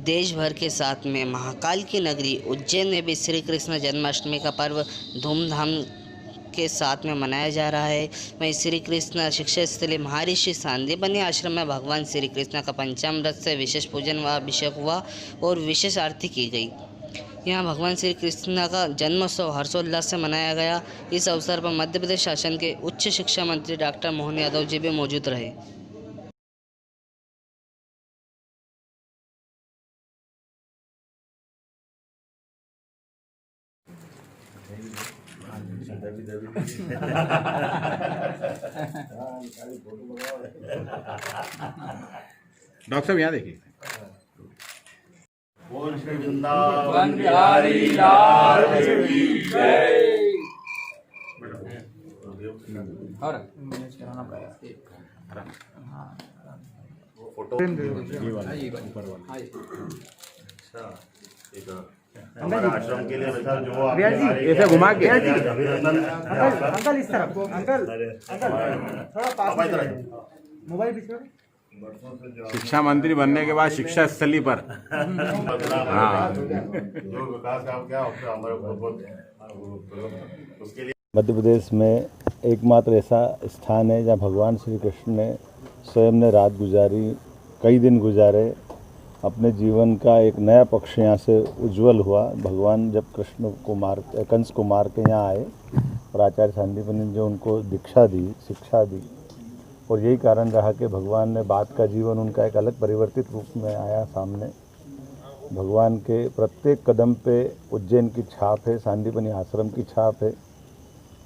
देश भर के साथ में महाकाल की नगरी उज्जैन में भी श्री कृष्ण जन्माष्टमी का पर्व धूमधाम के साथ में मनाया जा रहा है। वहीं श्री कृष्ण शिक्षा स्थली महर्षि सांदीपनि आश्रम में भगवान श्री कृष्ण का पंचामृत से विशेष पूजन व अभिषेक हुआ और विशेष आरती की गई। यहाँ भगवान श्री कृष्ण का जन्मोत्सव हर्षोल्लास से मनाया गया। इस अवसर पर मध्य प्रदेश शासन के उच्च शिक्षा मंत्री डॉक्टर मोहन यादव जी भी मौजूद रहे। डॉक्टर साहब यहाँ देखिए। बोल श्री वृंदावन बिहारी लाल की जय। फोटो हमारे आश्रम के लिए वैसा जो ऐसे घुमा के अभिनंदन अंकल इस तरफ अंकल थोड़ा पास मोबाइल पीछे शिक्षा मंत्री बनने के बाद शिक्षा स्थली पर जो विकास काम क्या हमारे उसके लिए मध्य प्रदेश में एकमात्र ऐसा स्थान है जहाँ भगवान श्री कृष्ण ने स्वयं ने रात गुजारी, कई दिन गुजारे, अपने जीवन का एक नया पक्ष यहाँ से उज्जवल हुआ। भगवान जब कंस को मार के यहाँ आए और आचार्य सांदीपनि ने जो उनको दीक्षा दी, शिक्षा दी, और यही कारण रहा कि भगवान ने बाद का जीवन उनका एक अलग परिवर्तित रूप में आया सामने। भगवान के प्रत्येक कदम पे उज्जैन की छाप है, सांदीपनि आश्रम की छाप है।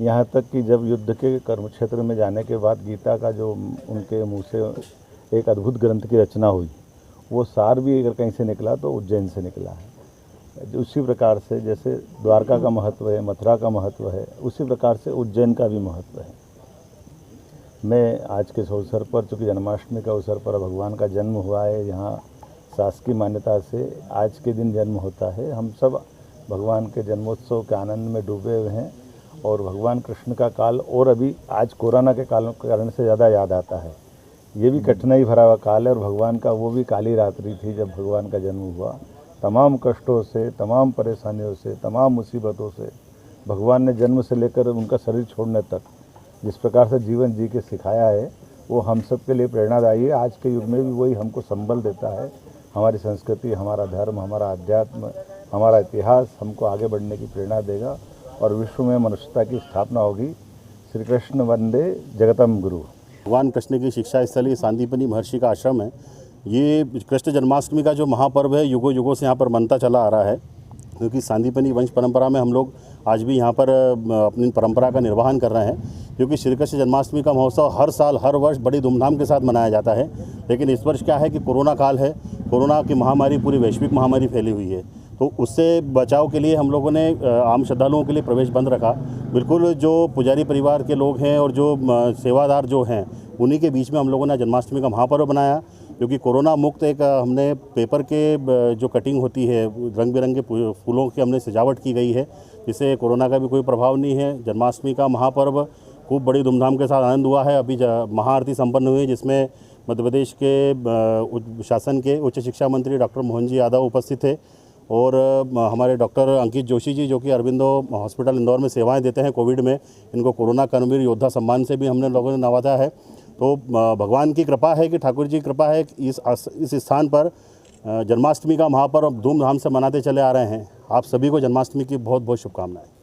यहाँ तक कि जब युद्ध के कर्म क्षेत्र में जाने के बाद गीता का जो उनके मुँह से एक अद्भुत ग्रंथ की रचना हुई, वो सार भी अगर कहीं से निकला तो उज्जैन से निकला है। उसी प्रकार से जैसे द्वारका का महत्व है, मथुरा का महत्व है, उसी प्रकार से उज्जैन का भी महत्व है। मैं आज के अवसर पर, चूँकि जन्माष्टमी का अवसर पर भगवान का जन्म हुआ है, यहाँ शासकीय मान्यता से आज के दिन जन्म होता है। हम सब भगवान के जन्मोत्सव के आनंद में डूबे हुए हैं और भगवान कृष्ण का काल और अभी आज कोरोना के कारण से ज़्यादा याद आता है। ये भी कठिनाई भरा हुआ काल है और भगवान का वो भी काली रात्रि थी जब भगवान का जन्म हुआ। तमाम कष्टों से, तमाम परेशानियों से, तमाम मुसीबतों से भगवान ने जन्म से लेकर उनका शरीर छोड़ने तक जिस प्रकार से जीवन जी के सिखाया है, वो हम सब के लिए प्रेरणादायी है। आज के युग में भी वही हमको संबल देता है। हमारी संस्कृति, हमारा धर्म, हमारा अध्यात्म, हमारा इतिहास हमको आगे बढ़ने की प्रेरणा देगा और विश्व में मनुष्यता की स्थापना होगी। श्री कृष्ण वंदे जगतम गुरु। भगवान कृष्ण की शिक्षा स्थली सांदीपनि महर्षि का आश्रम है। ये कृष्ण जन्माष्टमी का जो महापर्व है, युगों युगों से यहाँ पर बनता चला आ रहा है, क्योंकि सांदीपनि वंश परंपरा में हम लोग आज भी यहाँ पर अपनी परंपरा का निर्वहन कर रहे हैं। क्योंकि श्री कृष्ण जन्माष्टमी का महोत्सव हर साल, हर वर्ष बड़ी धूमधाम के साथ मनाया जाता है। लेकिन इस वर्ष क्या है कि कोरोना काल है, कोरोना की महामारी, पूरी वैश्विक महामारी फैली हुई है, तो उससे बचाव के लिए हम लोगों ने आम श्रद्धालुओं के लिए प्रवेश बंद रखा। बिल्कुल जो पुजारी परिवार के लोग हैं और जो सेवादार जो हैं, उन्हीं के बीच में हम लोगों ने जन्माष्टमी का महापर्व बनाया। क्योंकि कोरोना मुक्त एक हमने पेपर के जो कटिंग होती है, रंग बिरंगे फूलों की हमने सजावट की गई है, जिससे कोरोना का भी कोई प्रभाव नहीं है। जन्माष्टमी का महापर्व खूब बड़ी धूमधाम के साथ आनंद हुआ है। अभी महाआरती संपन्न हुई, जिसमें मध्य प्रदेश के शासन के उच्च शिक्षा मंत्री डॉक्टर मोहन जी यादव उपस्थित थे और हमारे डॉक्टर अंकित जोशी जी, जो कि अरविंदो हॉस्पिटल इंदौर में सेवाएं देते हैं कोविड में, इनको कोरोना कर्मवीर योद्धा सम्मान से भी हमने लोगों ने नवाजा है। तो भगवान की कृपा है कि ठाकुर जी की कृपा है कि इस स्थान पर जन्माष्टमी का महापर्व धूमधाम से मनाते चले आ रहे हैं। आप सभी को जन्माष्टमी की बहुत बहुत शुभकामनाएं।